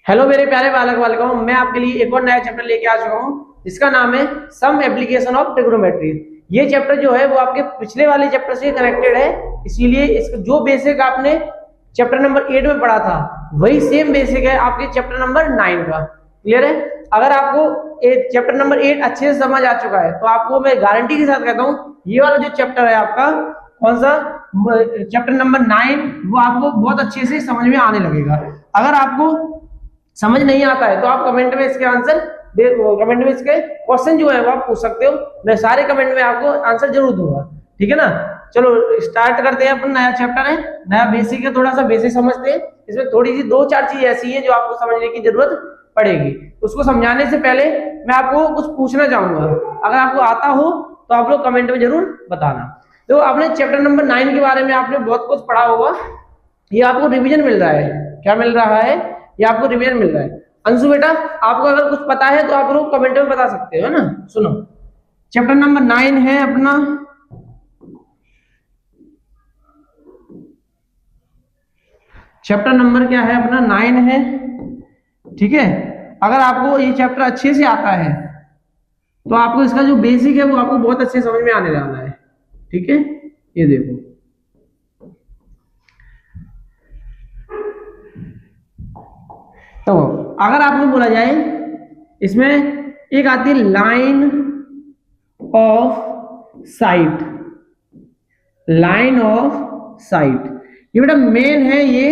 Hello मेरे प्यारे बालक बालिकाओं, मैं आपके लिए एक और नया चैप्टर लेके आ चुका हूँ जिसका नाम है सम एप्लीकेशन ऑफ ट्रिग्नोमेट्री। ये चैप्टर जो है वो आपके पिछले वाले चैप्टर से कनेक्टेड है, इसीलिए इसका जो बेसिक आपने चैप्टर नंबर 8 में पढ़ा था वही सेम बेसिक है आपके चैप्टर नंबर 9 का। क्लियर है? अगर आपको चैप्टर नंबर 8 अच्छे से समझ आ चुका है तो आपको मैं गारंटी के साथ कहता हूँ ये वाला जो चैप्टर है आपका कौन सा चैप्टर नंबर 9 वो आपको बहुत अच्छे से समझ में आने लगेगा। अगर आपको समझ नहीं आता है तो आप कमेंट में इसके आंसर कमेंट में इसके क्वेश्चन जो है वो आप पूछ सकते हो, मैं सारे कमेंट में आपको आंसर जरूर दूंगा। ठीक है ना? चलो स्टार्ट करते हैं। अपना नया चैप्टर है, नया बेसिक है, थोड़ा सा बेसिक समझते हैं। इसमें थोड़ी सी 2-4 चीज ऐसी है जो आपको समझने की जरूरत पड़ेगी। उसको समझाने से पहले मैं आपको कुछ पूछना चाहूंगा, अगर आपको आता हो तो आप लोग कमेंट में जरूर बताना। तो आपने चैप्टर नंबर 9 के बारे में आपने बहुत कुछ पढ़ा होगा, ये आपको रिविजन मिल रहा है। क्या मिल रहा है? ये आपको रिवीजन मिल रहा है। अंशु बेटा, आपको अगर कुछ पता है तो आप लोग कमेंट में बता सकते हो, है ना? सुनो, चैप्टर नंबर 9 है अपना चैप्टर नंबर क्या है अपना 9 है। ठीक है, अगर आपको ये चैप्टर अच्छे से आता है तो आपको इसका जो बेसिक है वो आपको बहुत अच्छे समझ में आने वाला है। ठीक है, ये देखो तो अगर आपको बोला जाए इसमें एक आती है line of site. Line of site ये बेटा मेन है ये,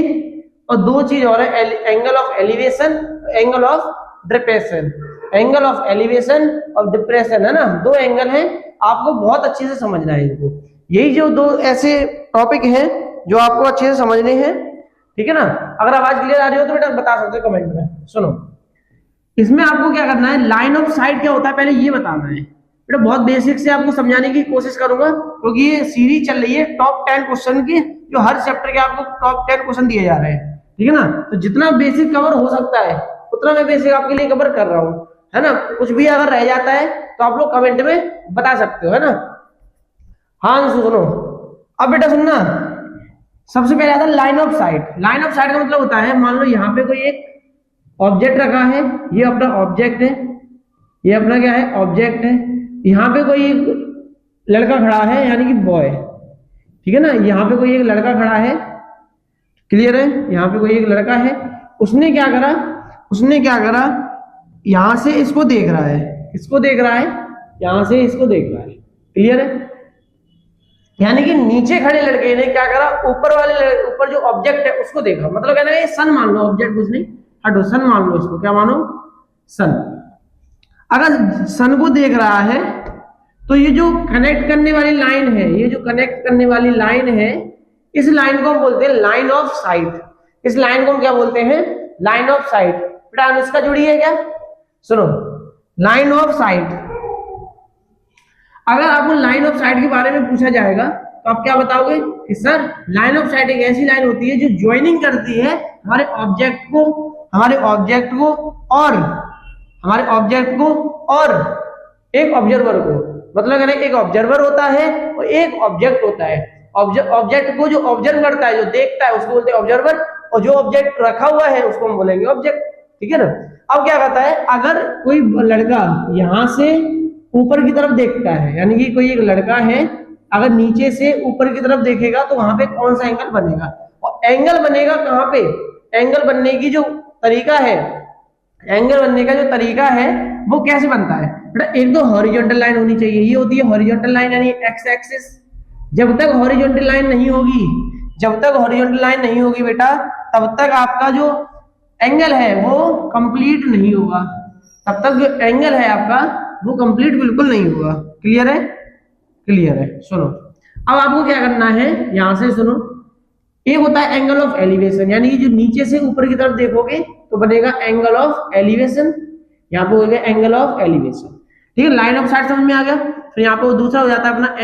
और दो चीज और है, angle of elevation, angle of depression. Angle of elevation और डिप्रेशन है ना, दो एंगल हैं, आपको बहुत अच्छे से समझना है इनको। यही जो दो ऐसे टॉपिक हैं जो आपको अच्छे से समझने हैं। ठीक है ना? अगर आवाज क्लियर आ रही हो तो बेटा बता सकते हो कमेंट में। सुनो, इसमें आपको क्या करना है, लाइन ऑफ साइट क्या होता है पहले ये बताना है। बेटा बहुत बेसिक से आपको समझाने की कोशिश करूंगा क्योंकि ये सीरीज चल रही है टॉप 10 क्वेश्चन की, जो हर चैप्टर के आपको टॉप 10 क्वेश्चन दिए जा रहे हैं। ठीक है ना? तो जितना बेसिक कवर हो सकता है उतना मैं बेसिक आपके लिए कवर कर रहा हूँ, है ना? कुछ भी अगर रह जाता है तो आप लोग कमेंट में बता सकते हो, है ना? हाँ सुनो, अब बेटा सुनना, सबसे पहले आता है line of site. Line of site का मतलब होता है, मान लो यहाँ पे कोई एक ऑब्जेक्ट रखा है, ये अपना ऑब्जेक्ट है, ये अपना क्या है ऑब्जेक्ट है। यहाँ पे कोई एक लड़का खड़ा है यानी कि बॉय। ठीक है ना? यहाँ पे कोई एक लड़का खड़ा है, क्लियर है? यहाँ पे कोई एक लड़का है, उसने क्या करा, यहाँ से इसको देख रहा है, इसको देख रहा है, यहाँ से इसको देख रहा है। क्लियर है? यानी कि नीचे खड़े लड़के ने क्या करा, ऊपर जो ऑब्जेक्ट है उसको देखा। मतलब कहना है सन मान लो, ऑब्जेक्ट कुछ नहीं, हटो, सन मान लो इसको। क्या मानो? सन। अगर सन को देख रहा है तो ये जो कनेक्ट करने वाली लाइन है, ये जो कनेक्ट करने वाली लाइन है, इस लाइन को हम बोलते हैं लाइन ऑफ साइट। इस लाइन को हम क्या बोलते हैं? Line of site. बेटा अनुष्का जुड़ी है क्या? सुनो, लाइन ऑफ साइट। अगर आपको लाइन ऑफ साइट के बारे में पूछा जाएगा तो आप क्या बताओगे कि सर लाइन ऑफ साइट एक ऐसी लाइन होती है जो ज्वाइनिंग करती है हमारे ऑब्जेक्ट को और एक ऑब्जर्वर को। मतलब एक ऑब्जर्वर होता है और एक ऑब्जेक्ट होता है। ऑब्जेक्ट को जो ऑब्जर्व करता है, जो देखता है, उसको बोलते हैं ऑब्जर्वर, और जो ऑब्जेक्ट रखा हुआ है उसको हम बोलेंगे ऑब्जेक्ट। ठीक है ना? अब क्या कहता है, अगर कोई लड़का यहां से ऊपर की तरफ देखता है, यानी कि कोई एक लड़का है अगर नीचे से ऊपर की तरफ देखेगा तो वहां पे कौन सा एंगल बनेगा, और एंगल बनेगा कहां पे? एंगल बनने की जो तरीका है, एंगल बनने का जो तरीका है वो कैसे बनता है? बेटा एक तो हॉरिजॉन्टल लाइन होनी चाहिए, ये होती है हॉरिजॉन्टल लाइन यानी एक्स एक्सिस। जब तक हॉरिजॉन्टल लाइन नहीं होगी बेटा, तब तक आपका जो एंगल है वो कंप्लीट नहीं होगा। तब तक जो एंगल है आपका वो कंप्लीट बिल्कुल नहीं होगा। क्लियर है? क्लियर है। सुनो, अब आपको क्या करना है, यहां से सुनो, एक होता है एंगल ऑफ एलिवेशन, यानी कि जो नीचे से ऊपर की तरफ देखोगे तो बनेगा एंगल ऑफ एलिवेशन। यहाँ पे हो गया एंगल ऑफ एलिवेशन। ठीक है? लाइन ऑफ साइट समझ में आ गया। फिर यहाँ पे दूसरा हो जाता है अपना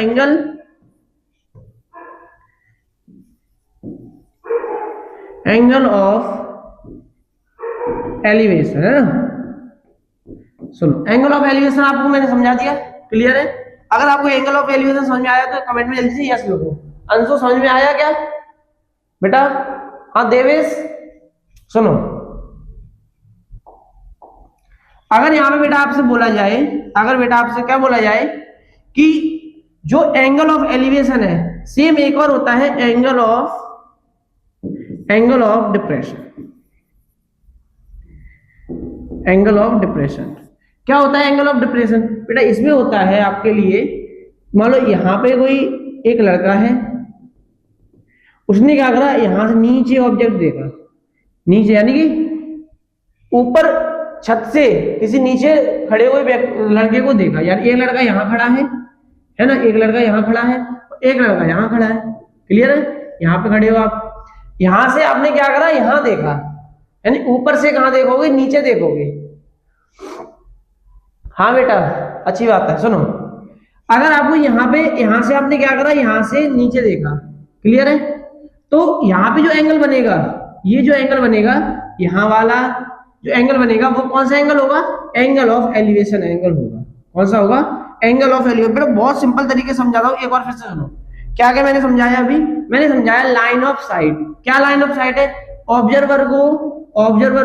एंगल ऑफ एलिवेशन, है ना? सुनो, एंगल ऑफ एलिवेशन आपको मैंने समझा दिया। क्लियर है? अगर आपको एंगल ऑफ एलिवेशन समझ में आया तो कमेंट में जल्दी से यस लिखो। अंशु समझ में आया क्या बेटा? हाँ देवेश, सुनो अगर यहाँ पे बेटा आपसे बोला जाए, अगर बेटा आपसे क्या बोला जाए कि जो एंगल ऑफ एलिवेशन है, सेम एक और होता है angle of depression. Angle of depression क्या होता है? एंगल ऑफ डिप्रेशन बेटा इसमें होता है आपके लिए, मान लो यहां पे कोई एक लड़का है, उसने क्या करा, यहां से नीचे ऑब्जेक्ट देखा, नीचे यानी कि ऊपर छत से किसी नीचे खड़े हुए लड़के को देखा, यार एक लड़का यहाँ खड़ा है ना, एक लड़का यहाँ खड़ा है, एक लड़का यहाँ खड़ा है, क्लियर है? यहाँ पे खड़े हो आप, यहां से आपने क्या करा, यहाँ देखा, यानी ऊपर से कहां देखोगे, नीचे देखोगे। हाँ बेटा अच्छी बात है, सुनो, अगर आपको यहाँ से आपने क्या करा, यहाँ से नीचे देखा, क्लियर है? तो यहाँ पे जो एंगल बनेगा, ये जो एंगल बनेगा, यहाँ वाला जो एंगल बनेगा वो कौन सा एंगल होगा? एंगल ऑफ एलिवेशन एंगल होगा। कौन सा होगा? Angle of elevation. बेटा बहुत सिंपल तरीके से समझाता हूँ, एक बार फिर से सुनो। क्या क्या मैंने समझाया अभी? मैंने समझाया लाइन ऑफ साइट। क्या लाइन ऑफ साइट है? ऑब्जर्वर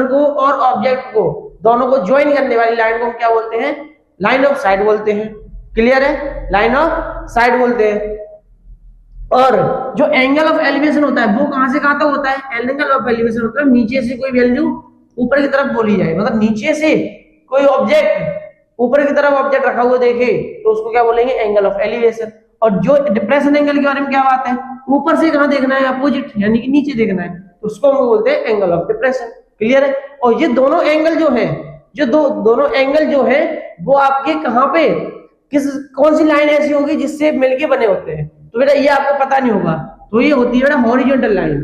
को और ऑब्जेक्ट को दोनों को ज्वाइन करने वाली लाइन को हम क्या बोलते हैं? लाइन ऑफ साइट बोलते हैं। क्लियर है? लाइन ऑफ साइट बोलते हैं। और जो एंगल ऑफ एलिवेशन होता है वो कहां से कहां तक होता है? एंगल ऑफ एलिवेशन होता है नीचे से कोई वैल्यू ऊपर की तरफ बोली जाए, मतलब नीचे से कोई ऑब्जेक्ट ऊपर की तरफ ऑब्जेक्ट रखा हुआ देखे तो उसको क्या बोलेंगे? Angle of elevation. और जो डिप्रेशन एंगल के बारे में क्या बात है? ऊपर से कहां देखना है? अपोजिट, यानी कि नीचे देखना है, तो उसको हम बोलते हैं एंगल ऑफ डिप्रेशन। क्लियर है? और ये दोनों एंगल जो है, दोनों एंगल जो है वो आपके कहां पे कौन सी लाइन ऐसी होगी जिससे मिलके बने होते हैं? तो बेटा ये आपको पता नहीं होगा, तो ये होती है बेटा हॉरिजॉन्टल लाइन।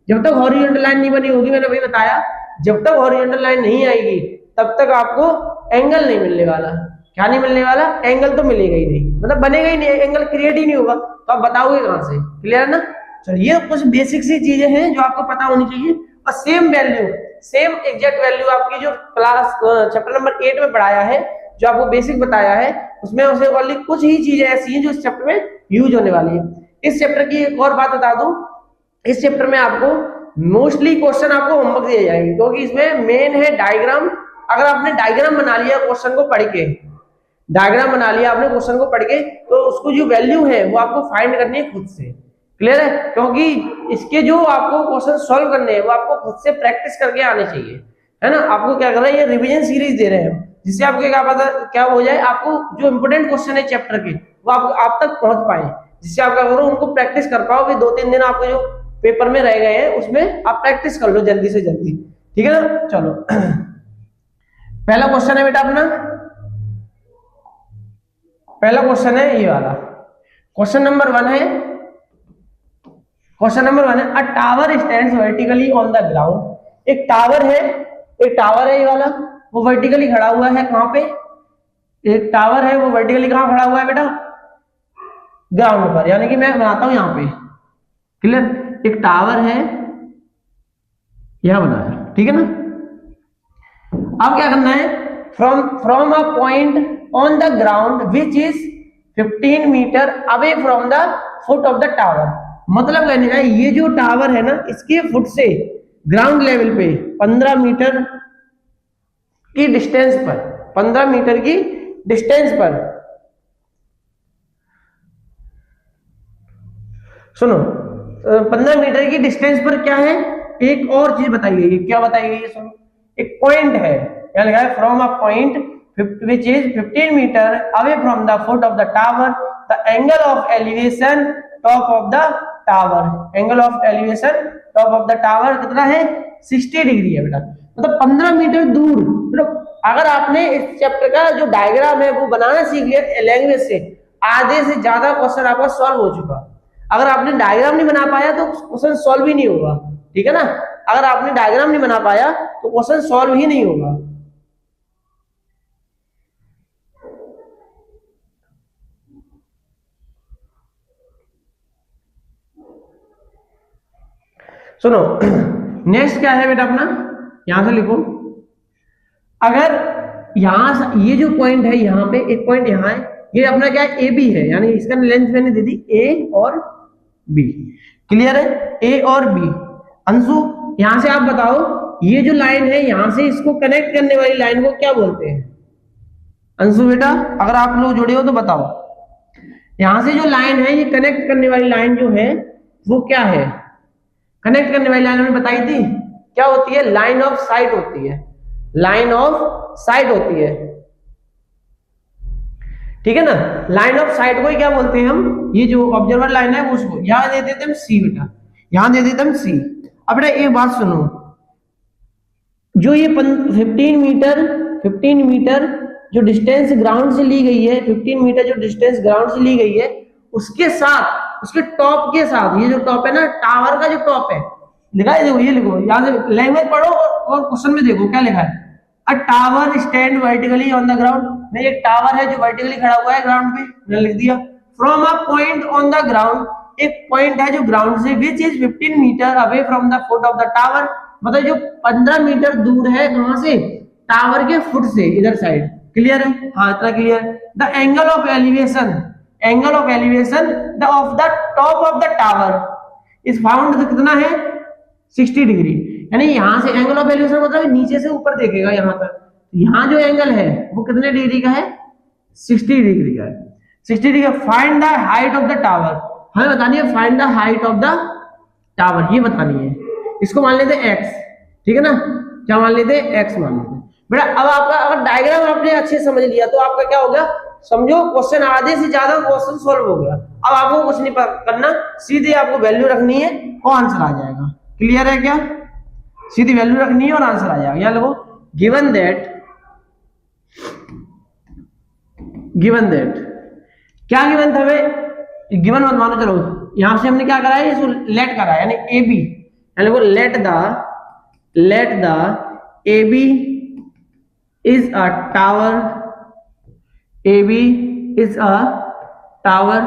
जब तक हॉरिजॉन्टल लाइन नहीं बनी होगी, मैंने वही बताया, जब तक हॉरिजॉन्टल लाइन नहीं आएगी तब तक आपको एंगल नहीं मिलने वाला। क्या नहीं मिलने वाला? एंगल तो मिलेगा ही नहीं, मतलब बनेगा ही नहीं, एंगल क्रिएट ही नहीं होगा, तो आप बताओगे कहां से? क्लियर है ना? चलिए ये कुछ बेसिक सी चीजें हैं जो आपको पता होनी चाहिए। और same value, same exact value आपकी जो क्लास चैप्टर नंबर 8 में पढ़ाया है, जो आपको बेसिक बताया है, उसमें उसे ओनली कुछ ही चीजें ऐसी हैं जो इस चैप्टर में यूज होने वाली है। इस चैप्टर की एक और बात बता दूं, इस चैप्टर में आपको मोस्टली क्वेश्चन आपको होमवर्क दिए जाएंगे, क्योंकि इसमें मेन है डायग्राम। अगर आपने डायग्राम बना लिया क्वेश्चन को पढ़ के, डायग्राम बना लिया आपने क्वेश्चन को पढ़ के, तो उसको जो वैल्यू है वो आपको फाइंड करनी है खुद से। क्लियर है? क्योंकि इसके जो आपको क्वेश्चन सॉल्व करने हैं वो आपको खुद से प्रैक्टिस करके आने चाहिए, है ना? आपको क्या कर रहे हैं, ये रिवीजन सीरीज दे रहे हैं, जिससे आपको क्या पता क्या हो जाए, आपको जो इंपोर्टेंट क्वेश्चन है चैप्टर के वो आप तक पहुंच पाए, जिससे आप क्या करो, उनको प्रैक्टिस कर पाओ कि 2-3 दिन आपको जो पेपर में रह गए हैं उसमें आप प्रैक्टिस कर लो जल्दी से जल्दी। ठीक है ना? चलो पहला क्वेश्चन है बेटा अपना, पहला क्वेश्चन है ये वाला। क्वेश्चन नंबर 1 है, क्वेश्चन नंबर 1 है, अ tower stands vertically on the ground. एक टावर है ये वाला, वो वर्टिकली खड़ा हुआ है। कहां पे? एक टावर है वो वर्टिकली कहां खड़ा हुआ है बेटा? ग्राउंड पर, यानी कि मैं बनाता हूं यहां पे। क्लियर? एक टावर है यहां बना है, ठीक है ना? अब क्या करना है, from a point on the ground which is 15 metre away from the foot of the tower. मतलब कहने का ये जो टावर है ना, इसके फुट से ग्राउंड लेवल पे 15 मीटर की डिस्टेंस पर, 15 मीटर की डिस्टेंस पर, सुनो 15 मीटर की डिस्टेंस पर क्या है, एक और चीज बताई गई है। क्या बताई गई है? सुनो, एक पॉइंट है, क्या लिखा है, from a point which is 15 metre away from the foot of the tower, the angle of elevation top of the tower, angle of elevation top of the tower कितना है? 60 डिग्री है बेटा। मतलब 15 मीटर दूर। मतलब अगर आपने इस चैप्टर का जो डायग्राम है वो बनाना सीख लिया लैंग्वेज से, आधे से ज्यादा क्वेश्चन आपका सॉल्व हो चुका। अगर आपने डायग्राम नहीं बना पाया तो क्वेश्चन सॉल्व ही नहीं होगा, ठीक है ना? अगर आपने डायग्राम नहीं बना पाया तो क्वेश्चन सॉल्व ही नहीं होगा। सुनो नेक्स्ट क्या है बेटा अपना, यहां से लिखो। अगर यहां से ये जो पॉइंट है, यहां पे एक पॉइंट यहां है, ये अपना क्या है? ए बी है, यानी इसका लेंथ मैंने दे दी ए और बी। क्लियर है? ए और बी। अंशु यहां से आप बताओ, ये जो लाइन है यहां से इसको कनेक्ट करने वाली लाइन को क्या बोलते हैं? अंशु बेटा अगर आप लोग जुड़े हो तो बताओ। यहां से जो लाइन है ये कनेक्ट करने वाली लाइन जो है वो क्या है? कनेक्ट करने वाली लाइन हमने बताई थी क्या होती है? लाइन ऑफ साइट होती है, लाइन ऑफ साइट होती है, ठीक है ना। लाइन ऑफ साइट को ही क्या बोलते हैं हम? ये जो ऑब्जर्वर लाइन है उसको यहां दे देते हम सी बेटा, यहां दे देते हम सी। अब बेटा एक बात सुनो, जो ये 15 मीटर जो डिस्टेंस ग्राउंड से ली गई है, 15 मीटर जो डिस्टेंस ग्राउंड से ली गई है उसके साथ, उसके टॉप के साथ, ये जो टॉप है ना टावर का जो टॉप है, लिखा है देखो, ये लिखो यहां से लैंग्वेज पढ़ो और क्वेश्चन में देखो क्या लिखा है। अ tower stand vertically on the ground. एक टावर है जो वर्टिकली खड़ा हुआ है ग्राउंड पे, मैंने लिख दिया। From a point on the ground, एक पॉइंट है जो ग्राउंड से, which is 15 metre away from the foot of the tower, मतलब जो 15 मीटर दूर है कहां से? टावर के फुट से, इधर साइड। क्लियर है? हाँ इतना clear. The angle of elevation, angle of elevation the of the top of the tower is found, कितना है? 60 डिग्री। यानी यहां से एंगल ऑफ एलिवेशन मतलब नीचे से ऊपर देखेगा यहां तक, यहां जो एंगल है वो कितने डिग्री का है? 60 डिग्री का है। 60 degree. Find the height of the tower, हमें बतानी है find the height of the tower, ये बतानी है। इसको मान लेते हैं x, ठीक है ना। क्या मान लेते हैं? x मान लेते हैं बेटा। अब आपका अगर डायग्राम आपने अच्छे से समझ लिया तो आपका क्या हो गया? समझो क्वेश्चन आधे से ज्यादा क्वेश्चन सॉल्व हो गया। अब आपको कुछ नहीं करना, सीधे आपको वैल्यू रखनी है और आंसर आ जाएगा। क्लियर है क्या? सीधी वैल्यू रखनी है और आंसर आ जाएगा। यहाँ लोगों गिवन दैट क्या गिवन था भाई? गिवन मत मानो, चलो यहां से हमने क्या करा है? इसको लेट करा है, यानी ए बी, यानी let the A B is a tower, A B is a tower.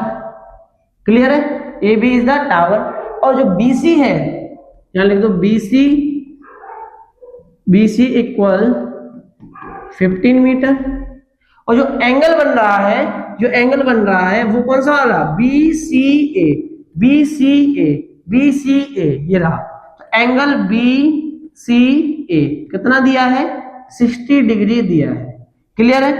Clear है? A B is the tower. और जो बी सी है यहां लिख दो, बी सी इक्वल 15 मीटर। और जो एंगल बन रहा है वो कौन सा वाला? बी सी ए, ये रहा। तो एंगल बी सी ए कितना दिया है? 60 डिग्री दिया है। क्लियर है?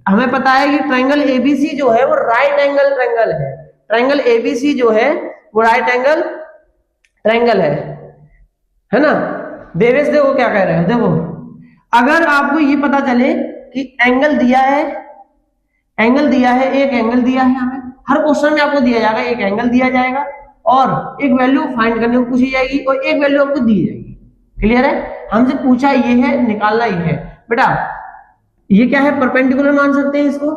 हमें पता है कि ट्रायंगल एबीसी जो है वो राइट एंगल ट्रायंगल है। ट्रायंगल एबीसी जो है वो राइट एंगल ट्रायंगल है ना। देवेश देखो क्या कह रहे हैं, देखो अगर आपको ये पता चले कि एंगल दिया है, एक एंगल दिया है, हमें हर क्वेश्चन में आपको दिया जाएगा, एक एंगल दिया जाएगा और एक वैल्यू फाइंड करने को पूछी जाएगी और एक वैल्यू आपको दी जाएगी। क्लियर है? हमसे पूछा ये है, निकालना ये है बेटा। ये क्या है? परपेंडिकुलर मान सकते हैं इसको,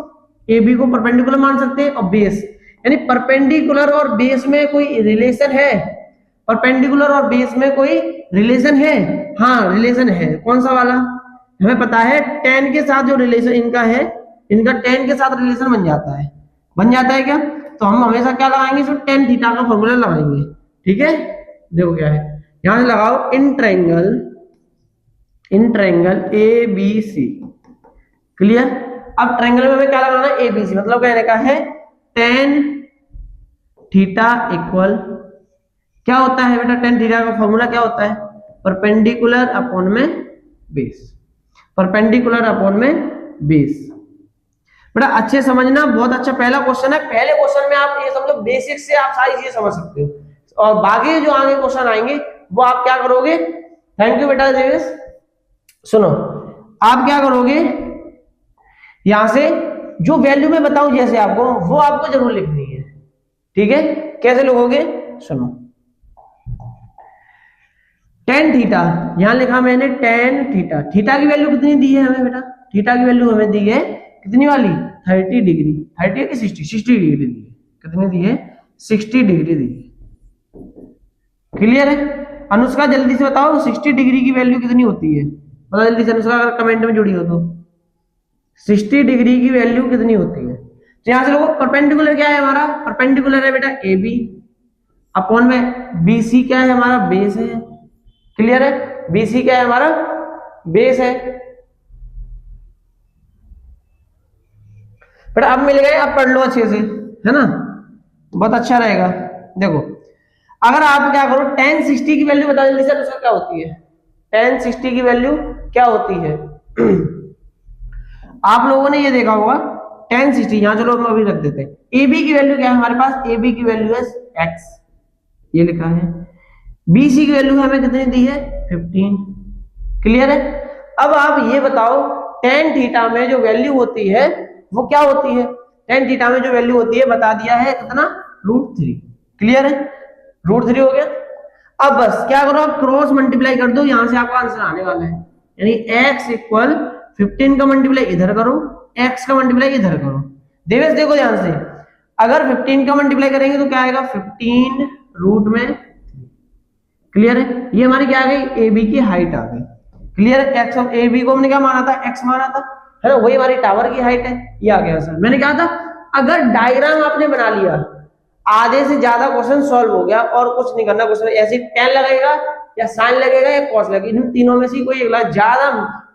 ए बी को परपेंडिकुलर मान सकते हैं। और बेस, यानी परपेंडिकुलर और बेस में कोई रिलेशन है? परपेंडिकुलर और बेस में कोई रिलेशन है? हाँ रिलेशन है। कौन सा वाला? हमें पता है tan के साथ जो रिलेशन इनका है, इनका tan के साथ रिलेशन बन जाता है क्या? तो हम हमेशा क्या लगाएंगे? इसमें tan थीटा का फॉर्मूला लगाएंगे। ठीक है, देखो क्या है, यहां से लगाओ in triangle A B C. Clear? अब ट्रायंगल में हमें क्या लगाना है? ए बी सी, मतलब कहने का है tan थीटा इक्वल क्या होता है बेटा? tan थीटा का फॉर्मूला क्या होता है? परपेंडिकुलर अपॉन में बेस, परपेंडिकुलर अपॉन में बेस। बेटा अच्छे समझना, बहुत अच्छा पहला क्वेश्चन है। पहले क्वेश्चन में आप ये समझो, बेसिक से आप सारी चीजें समझ सकते हो और बाकी जो आगे क्वेश्चन आएंगे वो आप क्या करोगे? थैंक यू बेटा देवेश। सुनो, आप क्या करोगे, यहां से जो वैल्यू मैं बताऊं जैसे आपको, वो आपको जरूर लिखनी है। ठीक है? कैसे लिखोगे? सुनो, tan थीटा, यहां लिखा मैंने tan थीटा। थीटा की वैल्यू कितनी दी है हमें बेटा? थीटा की वैल्यू हमें दी है कितनी वाली? 30 डिग्री। 30 की 60 डिग्री दी है। कितनी दी है? 60 डिग्री दी है। क्लियर है? अनुष्का जल्दी से बताओ 60 डिग्री की वैल्यू कितनी होती है? बताओ जल्दी से अनुष्का, अगर कमेंट में जुड़ी हो तो। 60 डिग्री की वैल्यू कितनी होती है? तो यहां से लोगों, परपेंडिकुलर क्या है हमारा? परपेंडिकुलर है बेटा ए बी, अपॉन में बी सी क्या है हमारा? बेस है। क्लियर है? बी सी क्या है हमारा? बेस है। बेटा अब मिल गए, अब पढ़ लो अच्छे से, है ना, बहुत अच्छा रहेगा। देखो अगर आप क्या करो, tan 60 की वैल्यू बता जल्दी से, उसका क्या होती है? tan 60 की वैल्यू क्या होती है? आप लोगों ने ये देखा होगा tan 60, यहाँ चलो हम अभी रख देते हैं। AB की वैल्यू क्या है हमारे पास, AB की वैल्यू है x, ये लिखा है। BC की वैल्यू हमें कितनी दी है 15, क्लियर है। अब आप ये बताओ tan थीटा में जो वैल्यू होती है वो क्या होती है, tan थीटा में जो वैल्यू होती है बता दिया है कितना, √3, क्लियर है, √3 हो गया। अब बस क्या करो, आप क्रॉस मल्टीप्लाई कर दो, यहां से आपका आंसर आने वाला है, यानी x इक्वल 15 का मल्टीप्लाई इधर करो, x का मल्टीप्लाई इधर करो। देवेश देखो ध्यान से, अगर 15 का मल्टीप्लाई करेंगे तो क्या आएगा 15 रूट में, क्लियर है। ये हमारी क्या आ गई, ए बी की हाइट आ गई, क्लियर है। एक्स ए बी को हमने क्या माना था, एक्स माना था, है ना, वही हमारी टावर की हाइट है, ये आ गया सर। मैंने कहा था अगर डायग्राम आपने बना लिया, आधे से ज्यादा क्वेश्चन सॉल्व हो गया, और कुछ नहीं करना, क्वेश्चन ऐसे tan लगेगा या साइन लगेगा या cos लगेगा, इन तीनों में से कोई एक ज्यादा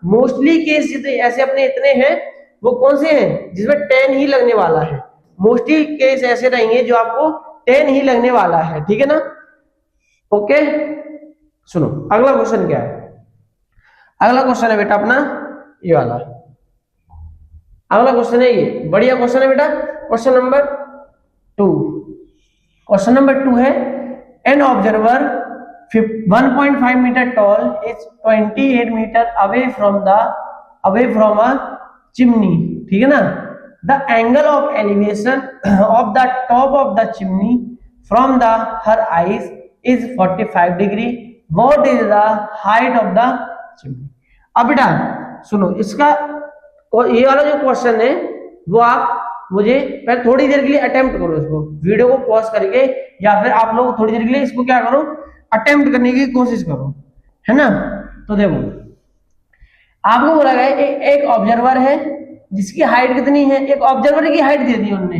मोस्टली केस जितने ऐसे अपने इतने हैं वो कौन से हैं जिसमें tan ही लगने वाला है, मोस्टली केस ऐसे रहेंगे जो आपको tan ही लगने वाला है, ठीक है ना। ओके सुनो अगला क्वेश्चन क्या है, अगला क्वेश्चन है बेटा अपना ये वाला, अगला क्वेश्चन है ये, बढ़िया क्वेश्चन है बेटा, क्वेश्चन नंबर 2। क्वेश्चन नंबर 2 है an observer 1.5 metre tall is 28 metre away from a chimney, ठीक है ना। The angle of elevation of the top of the chimney from the her eyes is 45 degree, what is the height of the chimney. अब बेटा सुनो इसका, और ये वाला जो क्वेश्चन है वो आप मुझे पहले थोड़ी देर के लिए अटेम्प्ट करो, इसको वीडियो को पॉज करके, या फिर आप लोग थोड़ी देर के लिए इसको क्या करो, अटेम्प्ट करने की कोशिश करो, है ना। तो देखो आपको बोला गया एक ऑब्जर्वर है जिसकी हाइट कितनी है, एक ऑब्जर्वर की हाइट दे दी उन्होंने,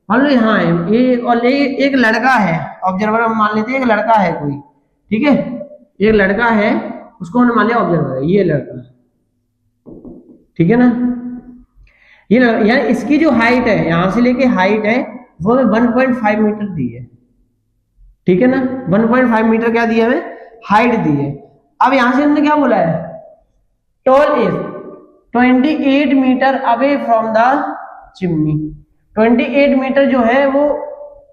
मान लो यहाँ है ये, और एक लड़का है ऑब्जर्वर, हम मान लेते हैं एक लड़का है कोई, ठीक है, एक लड़का है उसको हमने मान लिया ऑब्जर्वर है, ये लड़का, ठीक है ना। ये यानी इसकी जो हाइट है यहां से लेके हाइट है वो हमें 1.5 मीटर दी है, ठीक है ना, 1.5 मीटर क्या दिया हमें, हाइट दी है। अब यहां से हमने क्या बोला है, tall is 28 metre away from the chimney, 28 metre जो है वो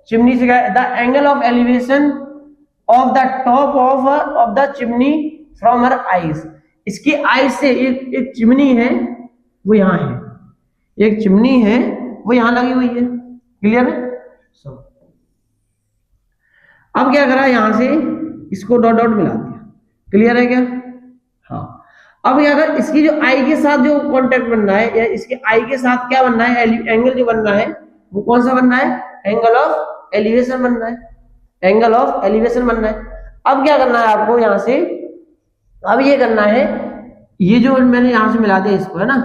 चिमनी से, the angle of elevation of the top of the chimney from her eyes, इसकी आइज से एक चिमनी है वो यहाँ है, एक चिमनी है वो यहां लगी हुई है, क्लियर है। अब क्या करा, यहां से इसको डॉट डॉट मिला दिया, क्लियर है क्या, हाँ। अब अगर इसकी जो आई के साथ जो कांटेक्ट बनना है, या इसके आई के साथ क्या बनना है, एंगल जो बनना है वो कौन सा बनना है, एंगल ऑफ एलिवेशन बनना है, एंगल ऑफ एलिवेशन बनना है। अब क्या करना है आपको यहां से, अब ये करना है, ये जो मैंने यहां से मिला दिया इसको, है ना,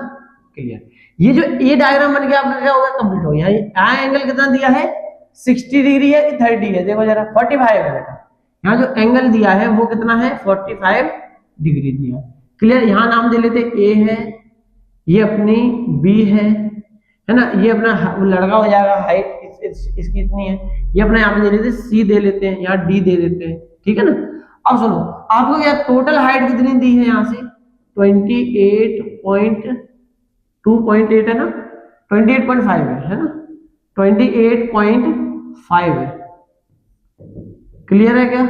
क्लियर। ये जो ये डायग्राम बन गया आपका क्या होगा, कंप्लीट हो गया। यहाँ एंगल कितना दिया है 60 डिग्री है कि 30 है, देखो जरा 45 है बेटा, यहाँ जो एंगल दिया है वो कितना है 45 डिग्री दिया, क्लियर। यहाँ नाम दे लेते ए है, ये अपनी बी है ना, ये अपना लड़का हो जाएगा, हाइट इसकी इतनी है, ये अपना यहाँ पे दे लेते सी दे लेते हैं, यहाँ डी दे देते हैं, ठीक है ना। अब सुनो आपको क्या टोटल हाइट कितनी दी है, यहाँ से 28.2.8 है ना, 28.5 है ना, 28.5 है, क्लियर है क्या,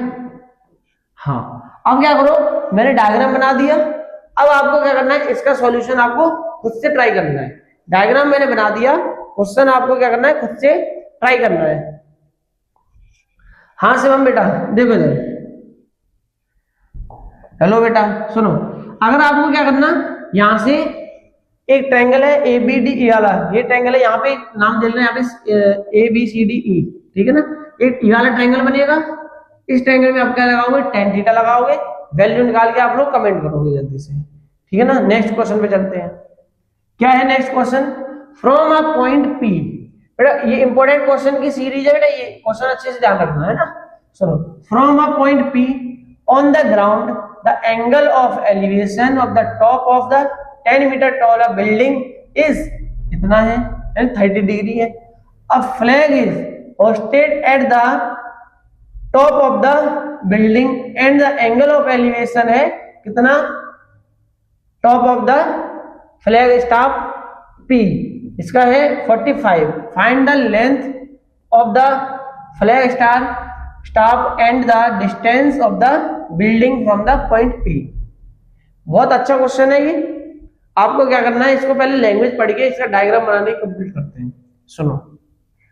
हाँ। अब क्या करो, मैंने डायग्राम बना दिया, अब आपको क्या करना है, इसका सॉल्यूशन आपको खुद से ट्राई करना है। डायग्राम मैंने बना दिया, क्वेश्चन आपको क्या करना है, खुद से ट्राई करना है। हाँ शिवम बेटा देखो इधर, हेलो बेटा सुनो, अगर आपको क्या करना, यहां से एक ट्रायंगल है ए बी डी ई वाला, ये ट्रायंगल है, यहाँ पे नाम दे रहे हैं, यहाँ पे ए बी सी डी ई, ठीक है ना। एक ई वाला ट्रायंगल बनेगा, इस ट्रायंगल में आप क्या लगाओगे, tan थीटा लगाओगे, वैल्यू निकाल के आप लोग कमेंट करोगे जल्दी से, ठीक है ना। नेक्स्ट क्वेश्चन पे चलते हैं, क्या है next question, from a point P, बेटा ये इंपॉर्टेंट क्वेश्चन की सीरीज है बेटा, ये क्वेश्चन अच्छे से ध्यान रखना है ना। सुनो, from a point P on the ground the angle of elevation of the top of the 10 metre tall building is कितना है, 30 डिग्री है। A flag is hosted at the top of the building and the angle of elevation है कितना, top of the flag staff P, इसका है 45। Find the length of the flag staff and the distance of the building from the point P। बहुत अच्छा question है ये। आपको क्या करना है, इसको पहले लैंग्वेज पढ़ के इसका डायग्राम बनाने की कंप्लीट करते हैं। सुनो,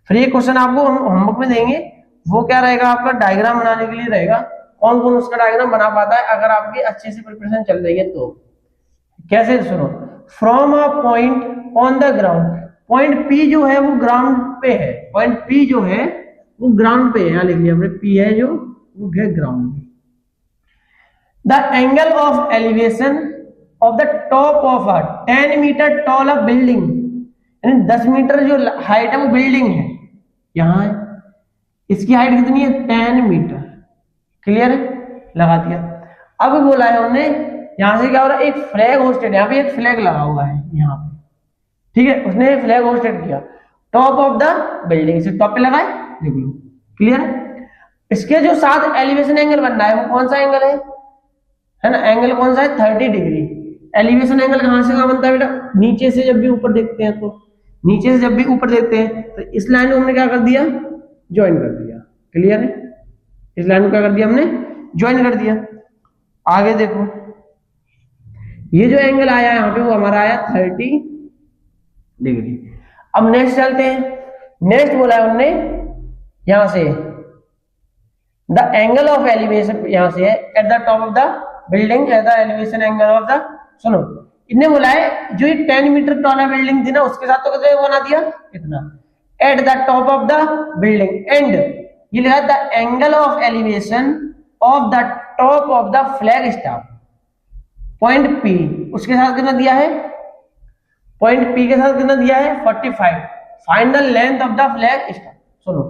फिर ये क्वेश्चन आपको हम होमवर्क में देंगे, वो क्या रहेगा आपका डायग्राम बनाने के लिए रहेगा। कौन कौन उसका डायग्राम बना पाता है अगर आपकी अच्छे से प्रिपरेशन चल रही है तो। कैसे, सुनो, from a point on the ground, point P जो है वो ग्राउंड पे है, पॉइंट P जो है वो ग्राउंड पे है, यहाँ लिख लिया हमने, P है जो वो है ग्राउंड पे। The angle of elevation of the top of a 10 metre tall a building, यानी 10 मीटर जो हाइट है वो बिल्डिंग है, यहाँ है, इसकी हाइट कितनी है 10 मीटर। क्लियर है, लगा दिया। अब बोला है उन्होंने यहां से क्या हो रहा है, एक फ्लैग होस्टेड, यहाँ पे एक फ्लैग लगा हुआ है यहाँ पे, ठीक है, उसने फ्लैग होस्टेड किया टॉप ऑफ द बिल्डिंग, से टॉप पे लगाए, देख लो। क्लियर है, इसके जो साथ एलिवेशन एंगल बन रहा है वो कौन सा एंगल है ना, एंगल कौन सा है 30 डिग्री। एलिवेशन एंगल कहां से कहां बनता है बेटा, नीचे से जब भी ऊपर देखते हैं, तो नीचे से जब भी ऊपर देखते हैं तो इस लाइन को हमने क्या कर दिया, ज्वाइन कर दिया। क्लियर है, इस लाइन को क्या कर दिया हमने, ज्वाइन कर दिया। आगे देखो, ये जो एंगल आया यहाँ पे वो हमारा आया 30 डिग्री। अब नेक्स्ट चलते हैं, नेक्स्ट बोला है उन्होंने यहां से द एंगल ऑफ एलिवेशन, यहां से है eight the top of the building at the elevation angle of the, सुनो, इन्हें बोला है जो ये 10 मीटर टॉल है बिल्डिंग थी ना, उसके साथ तो कितने बना दिया, इतना, eight the top of the building and, ये लिखा the angle of elevation of the top of the flag staff point P, उसके साथ कितना दिया है, पॉइंट P के साथ कितना दिया है 45। Find the length of the flag staff. सुनो,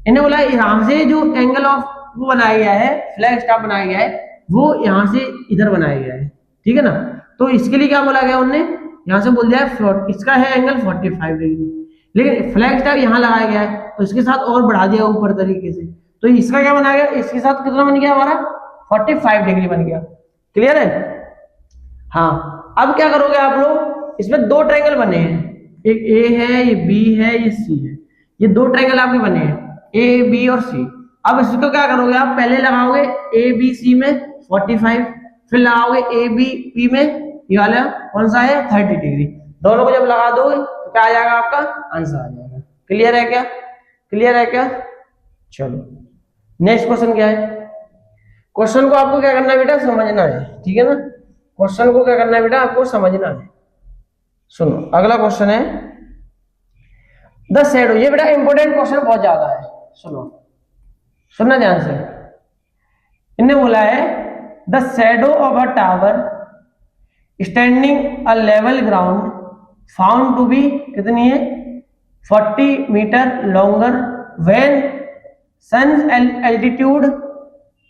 इन्हें बोला यहां से जो एंगल ऑफ वो बनाया गया है, फ्लैग स्टाफ बनाया गया है, वो यहां से इधर बनाया गया है, ठीक है ना। तो इसके लिए क्या बोला गया उन्होंने, यहां से बोल दिया है इसका है एंगल 45 डिग्री, लेकिन फ्लैग स्टाफ यहां लगाया गया है तो इसके साथ और बढ़ा दिया ऊपर तरीके से, तो इसका क्या बनाया गया, इसके साथ कितना बन गया हमारा 45 डिग्री बन गया। क्लियर है, हाँ। अब क्या करोगे आप लोग, इसमें दो ट्रायंगल बने हैं, एक ए है, ये बी है, ये सी है, ये दो ट्रायंगल आपके बने हैं ए बी और सी। अब इसको क्या करोगे आप, पहले लगाओगे ए बी सी में 45, फिर लगाओगे ए बी पी में, ये वाला कौन सा है 30 डिग्री। दोनों को जब लगा दोगे तो क्या आ जाएगा, आपका आंसर आ जाएगा। क्लियर है क्या, क्लियर है क्या। चलो नेक्स्ट क्वेश्चन क्या है, क्वेश्चन को आपको क्या करना है बेटा, समझना है, ठीक है ना। क्वेश्चन को क्या करना है बेटा, आपको समझना है। सुनो, अगला क्वेश्चन है द शैडो, ये बेटा इंपॉर्टेंट क्वेश्चन बहुत ज्यादा है, सुनो, सुनना ध्यान से। इन्हें बोला है the shadow of a tower standing a level ground found to be, कितनी है 40 metre longer when sun's altitude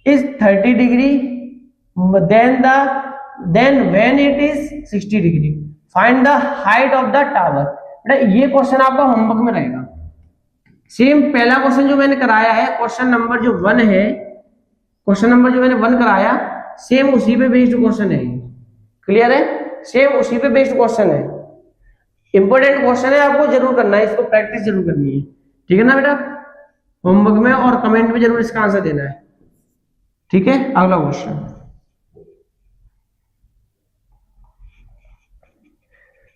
is 30 degree then when it is 60 degree. Find the height of the tower. बेटा ये क्वेश्चन आपका homework में रहेगा। Same पहला question जो मैंने कराया है, क्वेश्चन नंबर जो 1 है, क्वेश्चन नंबर जो मैंने 1 कराया, सेम उसी पे बेस्ड क्वेश्चन है। क्लियर है, सेम उसी पे बेस्ड क्वेश्चन है, इंपॉर्टेंट क्वेश्चन है, आपको जरूर करना है, इसको प्रैक्टिस जरूर करनी है, ठीक है ना बेटा। होमवर्क में और कमेंट में जरूर इसका आंसर देना है, ठीक है। अगला क्वेश्चन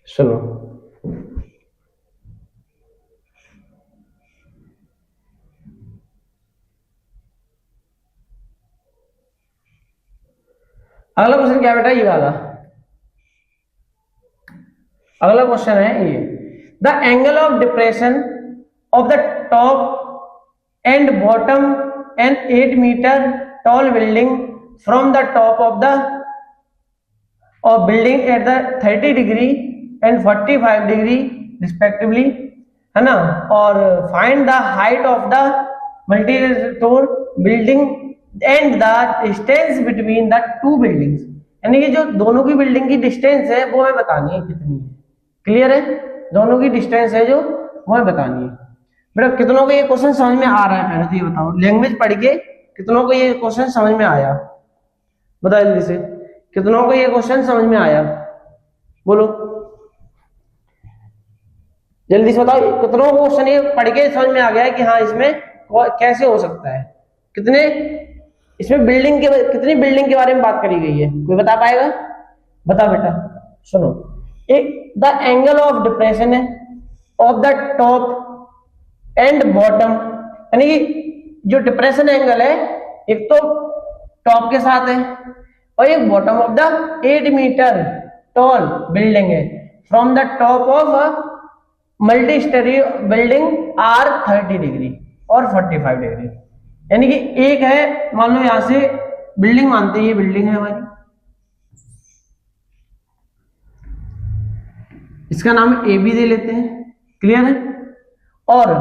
सुनो, अगला क्वेश्चन क्या बेटा, ये वाला अगला क्वेश्चन है ये, the angle of depression of the top and bottom and 8 metre tall building from the top of the building at the 30 degree and 45 degree respectively, है ना। और find the height of the multi store building and the distance between the two buildings, यानी कि जो दोनों की building की distance है वो हमें बतानी है कितनी है। क्लियर है, दोनों की डिस्टेंस है जो वो हमें बतानी है। बेटा कितनों को ये क्वेश्चन समझ में आ रहा है, पहले तो ये बताओ, लैंग्वेज पढ़ के कितनों को ये क्वेश्चन समझ में आया, बताओ जल्दी से, कितनों को ये क्वेश्चन समझ में आया, बोलो। जल्दी से बताओ, कितनों को क्वेश्चन ये पढ़ के समझ में आ गया है कि हाँ इसमें कैसे हो सकता है? कितने इसमें बिल्डिंग के, कितनी बिल्डिंग के बारे में बात करी गई है? कोई बता पाएगा? बता बेटा। सुनो, एक द एंगल ऑफ डिप्रेशन है of the top and bottom, यानी कि जो डिप्रेशन एंगल है एक तो टॉप के साथ है और एक bottom of the 8 metre tall building है from the top of multi storey building are 30 degree और 45 डिग्री। यानी कि एक है, मान लो यहां से बिल्डिंग मानते हैं, ये बिल्डिंग है हमारी, इसका नाम ए बी दे लेते हैं, क्लियर है? और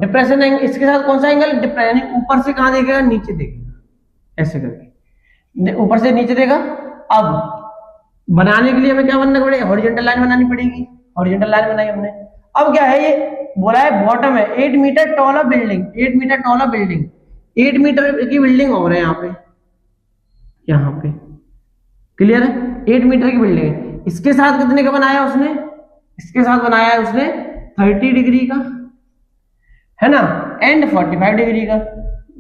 डिप्रेशन एंगल इसके साथ कौन सा एंगल? यानी ऊपर से कहां देखेगा? नीचे देखेगा, ऐसे करके ऊपर से नीचे देगा। अब बनाने के लिए हमें क्या बनना पड़ेगा? हॉरिजॉन्टल लाइन बनानी पड़ेगी। हॉरिजॉन्टल लाइन बनाई हमने। अब क्या है, ये बोला है बॉटम है 8 metre tall building, 8 metre tall building, 8 metre की बिल्डिंग हो रहा है यहाँ पे, क्लियर है? 8 मीटर की बिल्डिंग है। इसके साथ कितने का बनाया उसने? इसके साथ बनाया है उसने 30 डिग्री का, है ना, एंड 45 डिग्री का,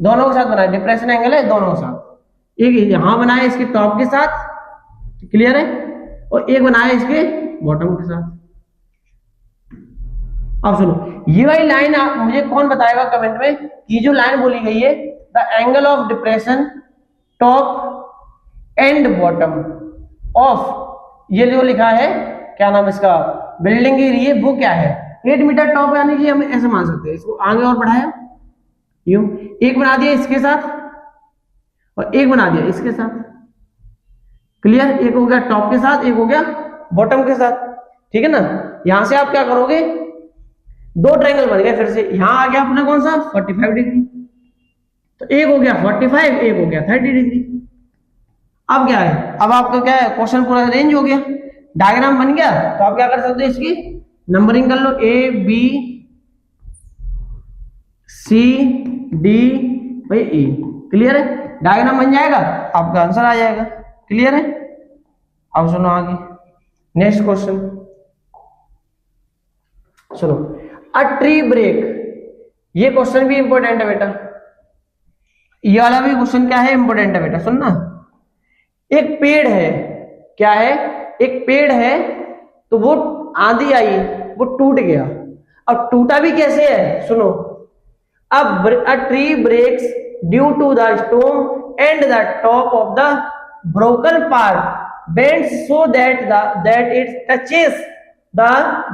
दोनों के साथ बनाया। डिप्रेशन एंगल है दोनों के साथ। एक यहां बनाया इसके टॉप के साथ, क्लियर है, और एक बनाया इसके बॉटम के साथ। अब सुनो, ये वाली लाइन आप मुझे कौन बताएगा कमेंट में कि जो लाइन बोली गई है the angle of depression top and bottom of, ये जो लिखा है क्या नाम इसका, बिल्डिंग के लिए, वो क्या है? 8 मीटर टॉप, यानी कि हम ऐसे मान सकते हैं। इसको आगे और बढ़ाया, यूं एक बना दिया इसके साथ और एक बना दिया इसके साथ, क्लियर? एक हो गया टॉप के साथ, एक हो गया बॉटम के साथ, ठीक है ना? यहां से आप क्या करोगे, दो ट्रायंगल बन गए। फिर से यहां आ गया अपना कौन सा, 45 डिग्री, तो एक हो गया 45, एक हो गया 30 डिग्री। अब क्या है, अब आपका क्या है, क्वेश्चन पूरा रेंज हो गया, डायग्राम बन गया। तो आप क्या कर सकते हो, इसकी नंबरिंग कर लो, ए बी सी डी भाई ई, क्लियर है? डायग्राम बन जाएगा, आपका आंसर आ जाएगा, क्लियर है? अब सुनो आगे, नेक्स्ट क्वेश्चन सुनो, अ ट्री ब्रेक, ये क्वेश्चन भी इंपॉर्टेंट है बेटा, ये वाला भी क्वेश्चन क्या है, इंपॉर्टेंट है बेटा, सुनना। एक पेड़ है, क्या है, एक पेड़ है, तो वो आंधी आई, वो टूट गया। अब टूटा भी कैसे है, सुनो, अब a tree breaks due to the storm and the top of the broken part bends so that it touches the